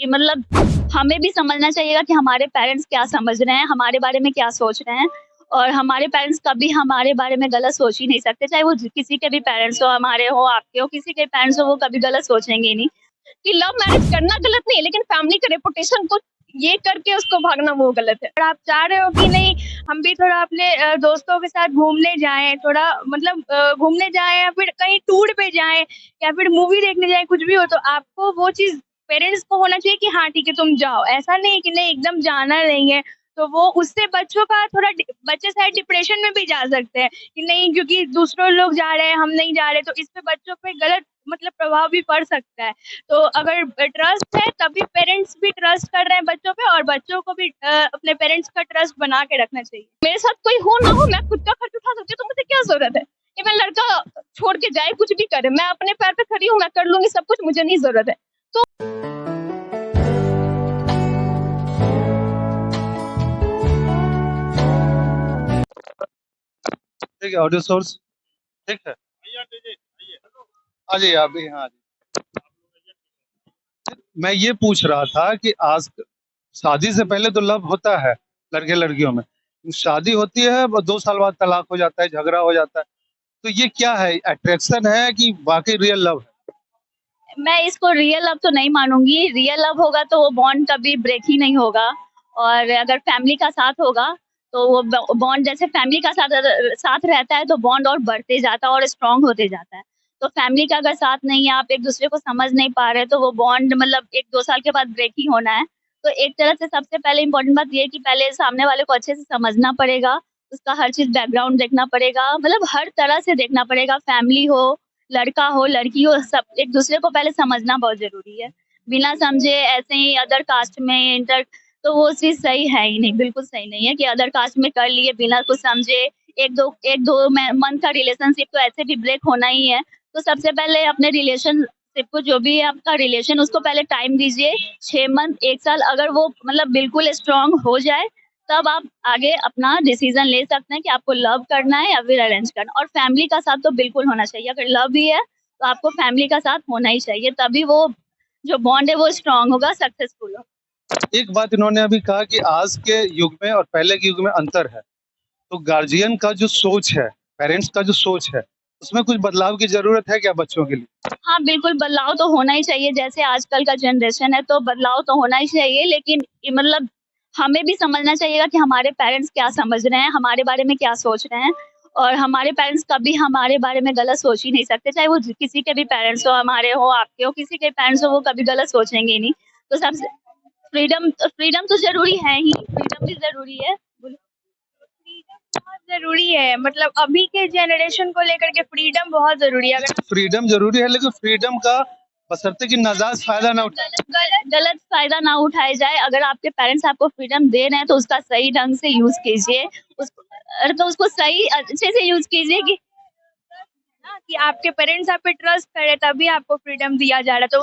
मतलब हमें भी समझना चाहिएगा कि हमारे पेरेंट्स क्या समझ रहे हैं, हमारे बारे में क्या सोच रहे हैं। और हमारे पेरेंट्स कभी हमारे बारे में गलत सोच ही नहीं सकते, चाहे वो किसी के भी पेरेंट्स हो, हमारे हो, आपके हो, किसी के पेरेंट्स हो, वो कभी गलत सोचेंगे ही नहीं। कि लव मैरिज करना गलत नहीं है, लेकिन फैमिली का रेपुटेशन को ये करके उसको भागना वो गलत है। और आप चाह रहे हो कि नहीं हम भी थोड़ा अपने दोस्तों के साथ घूमने जाएं, थोड़ा मतलब घूमने जाएं या फिर कहीं टूर पे जाएं या फिर मूवी देखने जाएं, कुछ भी हो, तो आपको वो चीज पेरेंट्स को होना चाहिए कि हाँ ठीक है तुम जाओ। ऐसा नहीं कि नहीं एकदम जाना नहीं है, तो वो उससे बच्चों का थोड़ा बच्चे शायद डिप्रेशन में भी जा सकते हैं कि नहीं क्योंकि दूसरों लोग जा रहे हैं हम नहीं जा रहे, तो इस पे बच्चों पे गलत मतलब प्रभाव भी पड़ सकता है। तो अगर ट्रस्ट है तभी पेरेंट्स भी ट्रस्ट कर रहे हैं बच्चों पे, और बच्चों को भी अपने पेरेंट्स का ट्रस्ट बना के रखना चाहिए। मेरे साथ कोई हो ना हो, मैं खुद का खर्च उठा सकती हूँ, तो मुझे क्या जरूरत है कि मैं लड़का छोड़ के जाए कुछ भी करे। मैं अपने पैर पे खड़ी हूँ, मैं कर लूंगी सब कुछ, मुझे नहीं जरूरत है। ठीक है, ऑडियो सोर्स ठीक है। आ जाइए आप भी। हाँ जी, मैं ये पूछ रहा था कि आज शादी से पहले तो लव होता है लड़के लड़कियों में, शादी होती है 2 साल बाद तलाक हो जाता है, झगड़ा हो जाता है। तो ये क्या है, अट्रैक्शन है कि वाकई रियल लव है? मैं इसको रियल लव तो नहीं मानूंगी। रियल लव होगा तो वो बॉन्ड कभी ब्रेक ही नहीं होगा। और अगर फैमिली का साथ होगा तो वो बॉन्ड, जैसे फैमिली का साथ साथ रहता है तो बॉन्ड और बढ़ते जाता है और स्ट्रांग होते जाता है। तो फैमिली का अगर साथ नहीं है, आप एक दूसरे को समझ नहीं पा रहे, तो वो बॉन्ड मतलब 1-2 साल के बाद ब्रेक ही होना है। तो एक तरह से सबसे पहले इम्पोर्टेंट बात ये है कि पहले सामने वाले को अच्छे से समझना पड़ेगा, उसका हर चीज बैकग्राउंड देखना पड़ेगा, मतलब हर तरह से देखना पड़ेगा। फैमिली हो, लड़का हो, लड़की हो, सब एक दूसरे को पहले समझना बहुत जरूरी है। बिना समझे ऐसे ही अदर कास्ट में इंटर, तो वो चीज सही है ही नहीं, बिल्कुल सही नहीं है कि अदर कास्ट में कर लिए बिना कुछ समझे। एक दो मंथ का रिलेशनशिप तो ऐसे भी ब्रेक होना ही है। तो सबसे पहले अपने रिलेशनशिप को, जो भी है आपका रिलेशन, उसको पहले टाइम दीजिए। 6 मंथ, 1 साल, अगर वो मतलब बिल्कुल स्ट्रांग हो जाए, तब आप आगे अपना डिसीजन ले सकते हैं कि आपको लव करना है या फिर अरेंज करना। और फैमिली का साथ तो बिल्कुल होना चाहिए। अगर लव भी है तो आपको फैमिली का साथ होना ही चाहिए, तभी वो जो बॉन्ड है वो स्ट्रांग होगा, सक्सेसफुल होगा। एक बात इन्होंने अभी कहा कि आज के युग में और पहले के युग में अंतर है, तो गार्जियन का जो सोच है, पेरेंट्स का जो सोच है, उसमें कुछ बदलाव की जरूरत है क्या बच्चों के लिए? हाँ, बिल्कुल बदलाव तो होना ही चाहिए। जैसे आजकल का जनरेशन है तो बदलाव तो होना ही चाहिए, लेकिन मतलब हमें भी समझना चाहिएगा कि हमारे पेरेंट्स क्या समझ रहे हैं, हमारे बारे में क्या सोच रहे हैं। और हमारे पेरेंट्स कभी हमारे बारे में गलत सोच ही नहीं सकते, चाहे वो किसी के भी पेरेंट्स हो, हमारे हो, आपके हो, किसी के पेरेंट्स हो, वो कभी गलत सोचेंगे ही नहीं। तो सबसे फ्रीडम फ्रीडम तो ज़रूरी है ही, फ्रीडम भी ज़रूरी है। फ्रीडम बहुत जरूरी है, मतलब अभी के जनरेशन को लेकर के फ्रीडम बहुत जरूरी है। अगर फ्रीडम जरूरी है, लेकिन फ्रीडम का बशर्ते कि नाजायज फायदा ना उठाए। गलत फ़ायदा ना उठाया जाए। अगर आपके पेरेंट्स आपको फ्रीडम दे रहे हैं तो उसका सही ढंग से यूज़ कीजिए। उसको सही अच्छे से यूज़ कीजिए कि ना कि आपके पेरेंट्स आप पे ट्रस्ट करे तभी आपको फ्रीडम दिया जा रहा है, तो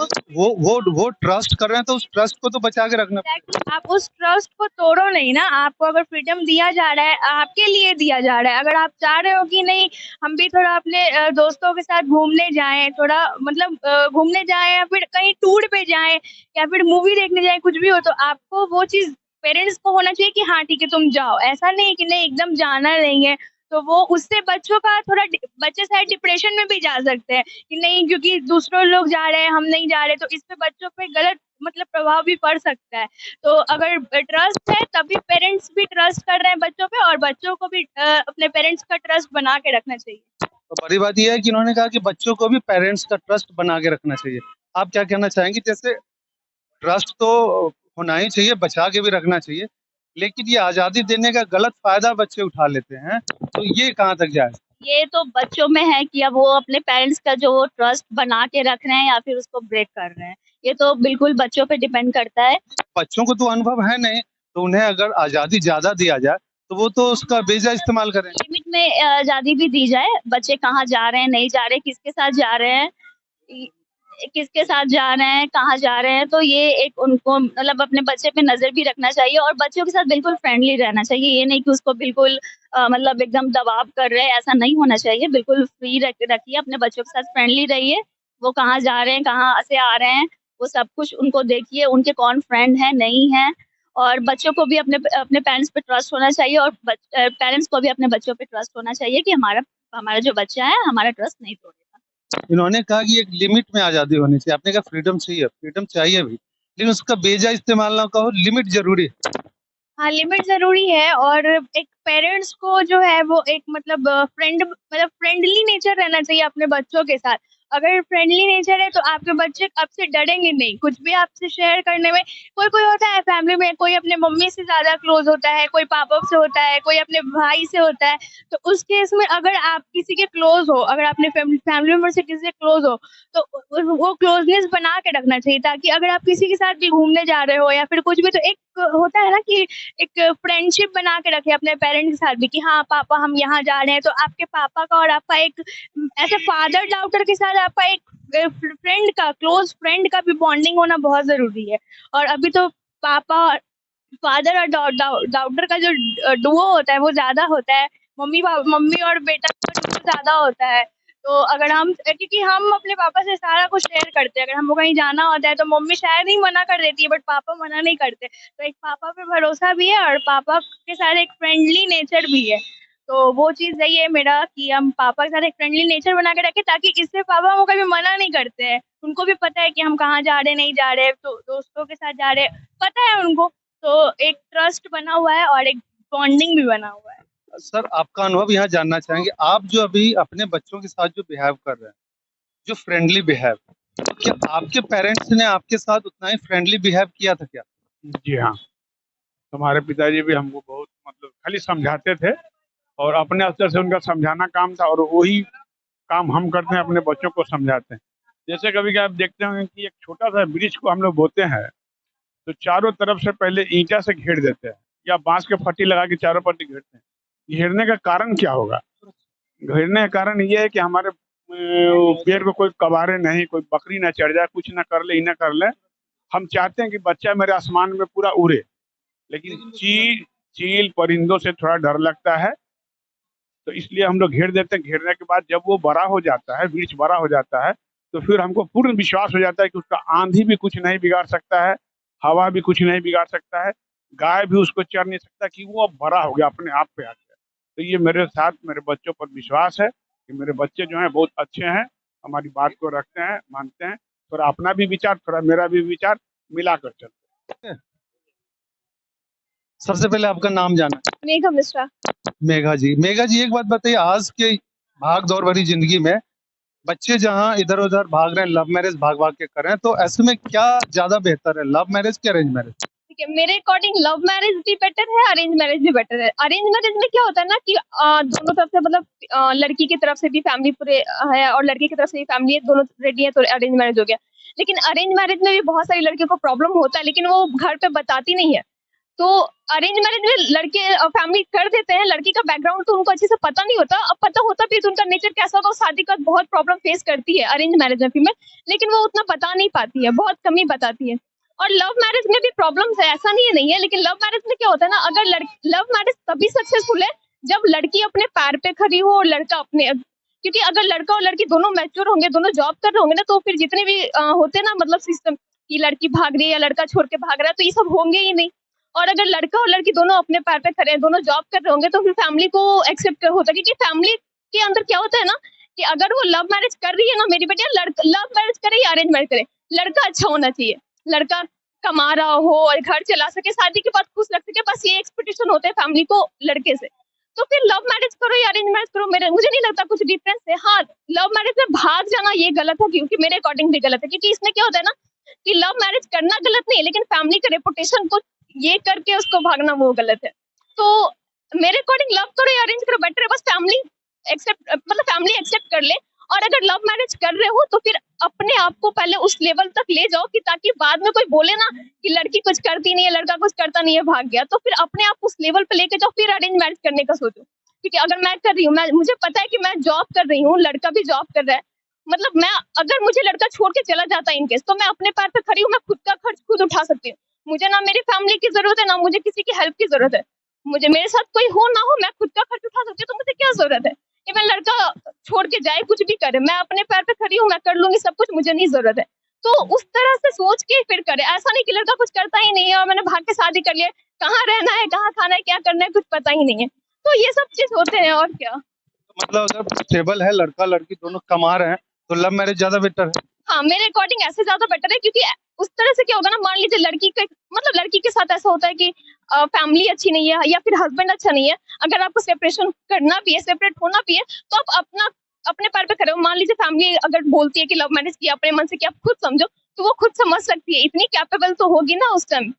वो ट्रस्ट कर रहे हैं तो उस ट्रस्ट को तो बचा के रखना पड़ेगा। एग्जैक्टली आप उस ट्रस्ट को तोड़ो नहीं ना। आपको अगर फ्रीडम दिया जा रहा है, आपके लिए दिया जा रहा है। अगर आप चाह रहे हो कि नहीं हम भी थोड़ा अपने दोस्तों के साथ घूमने जाएं, थोड़ा मतलब घूमने जाएं या फिर कहीं टूर पे जाएं या फिर मूवी देखने जाएं, कुछ भी हो, तो आपको वो चीज पेरेंट्स को होना चाहिए कि हाँ ठीक है तुम जाओ। ऐसा नहीं कि नहीं एकदम जाना नहीं है, तो वो उससे बच्चों का थोड़ा बच्चे शायद डिप्रेशन में भी जा सकते हैं कि नहीं क्योंकि दूसरों लोग जा रहे हैं हम नहीं जा रहे, तो इस पे बच्चों पे गलत मतलब प्रभाव भी पड़ सकता है। तो अगर ट्रस्ट है तभी पेरेंट्स भी ट्रस्ट कर रहे हैं बच्चों पे, और बच्चों को भी अपने पेरेंट्स का ट्रस्ट बना के रखना चाहिए। तो बड़ी बात यह है कि इन्होंने कहा कि बच्चों को भी पेरेंट्स का ट्रस्ट बना के रखना चाहिए। आप क्या कहना चाहेंगे? जैसे ट्रस्ट तो होना ही चाहिए, बचा के भी रखना चाहिए, लेकिन ये आजादी देने का गलत फायदा बच्चे उठा लेते हैं, तो ये कहाँ तक जायज? ये तो बच्चों में है कि अब वो अपने पेरेंट्स का जो ट्रस्ट बना के रख रहे हैं या फिर उसको ब्रेक कर रहे हैं। ये तो बिल्कुल बच्चों पे डिपेंड करता है। बच्चों को तो अनुभव है नहीं, तो उन्हें अगर आजादी ज्यादा दिया जाए तो वो तो उसका बेजा इस्तेमाल करेंगे। लिमिट में आज़ादी भी दी जाए। बच्चे कहाँ जा रहे हैं, नहीं जा रहे, किसके साथ जा रहे हैं, किसके साथ जा रहे हैं, कहाँ जा रहे हैं, तो ये एक उनको मतलब अपने बच्चे पे नज़र भी रखना चाहिए और बच्चों के साथ बिल्कुल फ्रेंडली रहना चाहिए। ये नहीं कि उसको बिल्कुल मतलब एकदम दबाव कर रहे हैं, ऐसा नहीं होना चाहिए। बिल्कुल फ्री रखिए, अपने बच्चों के साथ फ्रेंडली रहिए। वो कहाँ जा रहे हैं, कहाँ से आ रहे हैं, वो सब कुछ उनको देखिए, उनके कौन फ्रेंड हैं, नहीं हैं। और बच्चों को भी अपने अपने पेरेंट्स पे ट्रस्ट होना चाहिए, और पेरेंट्स को भी अपने बच्चों पे ट्रस्ट होना चाहिए कि हमारा हमारा जो बच्चा है हमारा ट्रस्ट नहीं तोड़ेगा। इन्होंने कहा कि एक लिमिट में आजादी होनी चाहिए, आपने कहा फ्रीडम चाहिए भी, लेकिन उसका बेजा इस्तेमाल ना कहो, लिमिट जरूरी है। हाँ, लिमिट ज़रूरी है, और एक पेरेंट्स को जो है वो एक मतलब फ्रेंडली नेचर रहना चाहिए अपने बच्चों के साथ। अगर फ्रेंडली नेचर है तो आपके बच्चे आपसे डरेंगे नहीं, कुछ भी आपसे शेयर करने में। कोई-कोई होता है फैमिली में, कोई अपने मम्मी से ज़्यादा क्लोज़ होता है, कोई पापा से होता है, कोई अपने भाई से होता है। तो उस केस में अगर आप किसी के क्लोज़ हो, अगर अपने फैमिली मेंबर से किसी से क्लोज़ हो, तो वो क्लोज़नेस बना के रखना चाहिए, ताकि अगर आप किसी के साथ भी घूमने जा रहे हो या फिर कुछ भी, तो एक होता है ना कि एक फ्रेंडशिप बना के रखें अपने पेरेंट्स के साथ भी, कि हाँ पापा हम यहाँ जा रहे हैं, तो आपके पापा का और आपका एक ऐसे फादर डॉटर के साथ आपका एक फ्रेंड का, क्लोज फ्रेंड का भी बॉन्डिंग होना बहुत जरूरी है। और अभी तो पापा, फादर और डॉटर का जो डुओ होता है वो ज्यादा होता है, मम्मी और बेटा का डुओ ज्यादा होता है। तो अगर हम, क्योंकि हम अपने पापा से सारा कुछ शेयर करते हैं, अगर हमको कहीं जाना होता है तो मम्मी शायद ही मना कर देती है, बट पापा मना नहीं करते। तो एक पापा पे भरोसा भी है और पापा के साथ एक फ्रेंडली नेचर भी है। तो वो चीज़ यही है मेरा, कि हम पापा के साथ एक फ्रेंडली नेचर बना के रखें, ताकि इससे पापा हमको कभी मना नहीं करते हैं। उनको भी पता है कि हम कहाँ जा रहे हैं, नहीं जा रहे, तो दोस्तों के साथ जा रहे हैं, पता है उनको। तो एक ट्रस्ट बना हुआ है और एक बॉन्डिंग भी बना हुआ है। सर, आपका अनुभव यहाँ जानना चाहेंगे, आप जो अभी अपने बच्चों के साथ जो बिहेव कर रहे हैं, जो फ्रेंडली बिहेव, तो क्या आपके पेरेंट्स ने आपके साथ उतना ही फ्रेंडली बिहेव किया था क्या? जी हाँ, हमारे पिताजी भी हमको बहुत मतलब खाली समझाते थे, और अपने स्तर से उनका समझाना काम था, और वही काम हम करते हैं, अपने बच्चों को समझाते हैं। जैसे कभी आप देखते होंगे कि एक छोटा सा ब्रिज को हम लोग बोते हैं, तो चारों तरफ से पहले ईंटा से घेर देते हैं, या बांस के फट्टी लगा के चारों पट्टी घेरते हैं। घेरने का कारण क्या होगा? घेरने का कारण ये है कि हमारे पेड़ को कोई कबारे नहीं, कोई बकरी ना चढ़ जाए, कुछ ना कर ले, ना कर ले। हम चाहते हैं कि बच्चा मेरे आसमान में पूरा उड़े, लेकिन चील परिंदों से थोड़ा डर लगता है, तो इसलिए हम लोग घेर देते हैं। घेरने के बाद जब वो बड़ा हो जाता है, वृक्ष बड़ा हो जाता है, तो फिर हमको पूर्ण विश्वास हो जाता है कि उसका आंधी भी कुछ नहीं बिगाड़ सकता है, हवा भी कुछ नहीं बिगाड़ सकता है, गाय भी उसको चर नहीं सकता, कि वो अब बड़ा हो गया अपने आप पे आके। तो ये मेरे साथ मेरे बच्चों पर विश्वास है कि मेरे बच्चे जो हैं बहुत अच्छे हैं, हमारी बात को रखते हैं, मानते हैं। थोड़ा अपना भी विचार, थोड़ा मेरा भी विचार मिलाकर चलते हैं। सबसे पहले आपका नाम जाना है। मेघा मिश्रा। मेघा जी, एक बात बताइए, आज के भाग दौड़ भरी जिंदगी में बच्चे जहाँ इधर उधर भाग रहे हैं, लव मैरिज भाग भाग के कर रहे हैं, तो ऐसे में क्या ज्यादा बेहतर है, लव मैरिज की अरेंज मैरिज? ठीक है, मेरे अकॉर्डिंग लव मैरिज भी बेटर है, अरेंज मैरिज भी बेटर है। अरेंज मैरिज में क्या होता है ना कि दोनों तरफ से मतलब लड़की की तरफ से भी फैमिली पूरे है और लड़की की तरफ से भी फैमिली है, दोनों रेडी है, तो अरेंज मैरिज हो गया। लेकिन अरेंज मैरिज में भी बहुत सारी लड़कियों को प्रॉब्लम होता है, लेकिन वो घर पे बताती नहीं है। तो अरेंज मैरिज में लड़के फैमिली कर देते हैं, लड़की का बैकग्राउंड तो उनको अच्छे से पता नहीं होता, अब पता होता भी तो उनका नेचर कैसा होगा, शादी का बहुत प्रॉब्लम फेस करती है अरेंज मैरिज में फीमेल, लेकिन वो उतना बता नहीं पाती है, बहुत कम ही बताती है। और लव मैरिज में भी प्रॉब्लम्स है, ऐसा नहीं है, लेकिन लव मैरिज में क्या होता है ना, अगर लव मैरिज तभी सक्सेसफुल है जब लड़की अपने पैर पे खड़ी हो और लड़का अपने, क्योंकि अगर लड़का और लड़की दोनों मैच्योर होंगे, दोनों जॉब कर रहे होंगे ना, तो फिर जितने भी होते हैं ना मतलब सिस्टम कि लड़की भाग रही है या लड़का छोड़ के भाग रहा है, तो ये सब होंगे ही नहीं। और अगर लड़का और लड़की दोनों अपने पैर पे खड़े हैं, दोनों जॉब कर रहे होंगे, तो फिर फैमिली को एक्सेप्ट होता है, क्योंकि फैमिली के अंदर क्या होता है ना कि अगर वो लव मैरिज कर रही है ना, मेरी बेटियां लव मैरिज करे या अरेंज मैरिज करे, लड़का अच्छा होना चाहिए, लड़का कमा रहा हो और घर चला सके, शादी के बाद खुश रख सके, बस ये एक्सपेक्टेशन होते हैं फैमिली को लड़के से। तो फिर लव मैरिज करो या अरेंज मैरिज करो, मुझे नहीं लगता कुछ डिफरेंस है। हाँ, लव मैरिज में भाग जाना ये गलत है, क्योंकि मेरे अकॉर्डिंग भी गलत है, क्योंकि इसमें क्या होता है ना कि लव मैरिज करना गलत नहीं है, लेकिन फैमिली के रेपुटेशन को ये करके उसको भागना वो गलत है। तो मेरे अकॉर्डिंग लव करो या अरेंज करो बेटर है, बस फैमिली एक्सेप्ट कर ले। और अगर लव मैरिज कर रहे हो तो फिर अपने आप को पहले उस लेवल तक ले जाओ कि ताकि बाद में कोई बोले ना कि लड़की कुछ करती नहीं है, लड़का कुछ करता नहीं है, भाग गया, तो फिर अपने आप उस लेवल पे लेके जाओ, फिर अरेंज मैरिज करने का सोचो। क्योंकि अगर मैं कर रही हूँ, मुझे पता है कि मैं जॉब कर रही हूँ, लड़का भी जॉब कर रहा है, मतलब मैं, अगर मुझे लड़का छोड़ के चला जाता है इनकेस, तो मैं अपने पैर पे खड़ी हूँ, मैं खुद का खर्च खुद उठा सकती हूँ, मुझे ना मेरी फैमिली की जरूरत है, ना मुझे किसी की हेल्प की जरूरत है। मुझे मेरे साथ कोई हो ना हो, मैं खुद का खर्च उठा सकती हूँ, तो मुझे क्या जरूरत है कि मैं लड़का छोड़ के जाए, कुछ भी करे, मैं अपने पैर पे खड़ी हूँ, मैं कर लूंगी सब कुछ, मुझे नहीं जरूरत है। तो उस तरह से सोच के फिर करे, ऐसा नहीं कि लड़का कुछ करता ही नहीं है और मैंने भाग के शादी कर लिया, कहाँ रहना है, कहाँ खाना है, क्या करना है, कुछ पता ही नहीं है। तो ये सब चीज होते हैं और क्या। मतलब अगर स्टेबल है, लड़का लड़की दोनों कमा रहे हैं, तो लव मैरिज ज्यादा बेटर है। हाँ, मेरे अकॉर्डिंग ऐसे ज्यादा बेटर है, क्योंकि उस तरह से क्या होगा ना, मान लीजिए लड़की के मतलब लड़की के साथ ऐसा होता है कि फैमिली अच्छी नहीं है या फिर हस्बैंड अच्छा नहीं है, अगर आपको सेपरेशन करना भी है, सेपरेट होना भी है, तो आप अपने पैर पे खड़े हो। मान लीजिए फैमिली अगर बोलती है कि लव मैरिज किया अपने मन से, कि आप खुद समझो, तो वो खुद समझ सकती है, इतनी कैपेबल तो होगी ना उस टाइम।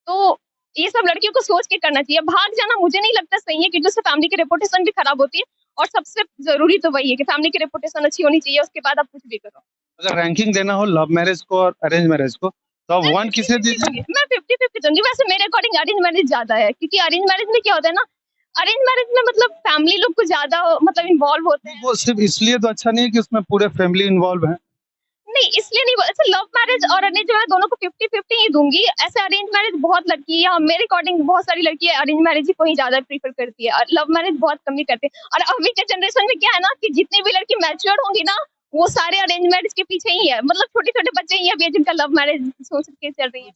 तो ये सब लड़कियों को सोच के करना चाहिए। भाग जाना मुझे नहीं लगता सही है, क्योंकि उससे फैमिली की रेपुटेशन भी खराब होती है, और सबसे जरूरी तो वही है कि फैमिली की रेपुटेशन अच्छी होनी चाहिए, उसके बाद आप कुछ भी करो। अगर रैंकिंग देना हो लव मैरिज को और अरेंज मैरिज को, तो आप वन किसे दीजिए? मैं 50-50 दूंगी। वैसे मेरे अकॉर्डिंग अरेंज मैरिज ज्यादा है, क्योंकि अरेंज मैरिज में क्या होता है ना, अरेंज मैरिज में मतलब फैमिली लोग को ज्यादा मतलब इन्वॉल्व होते हैं। वो सिर्फ इसलिए तो अच्छा नहीं है कि उसमें पूरे फैमिली इन्वॉल्व है। नहीं, इसलिए नहीं, ऐसे लव मैरिज और अरेंज मैरिज दोनों को 50-50 ही दूंगी। ऐसे अरेंज मैरिज बहुत लड़की है, मेरे अकॉर्डिंग बहुत सारी लड़कियां अरेंज मैरिज ही को ही ज्यादा प्रीफर करती है, और लव मैरिज बहुत कम ही करते हैं। और अभी के जनरेशन में क्या है ना, कि जितनी भी लड़की मैच्योर होंगी ना, वो सारे अरेंज मैरिज के पीछे ही है। मतलब छोटे छोटे बच्चे ही अभी जिनका लव मैरिज सोच के चल रही है।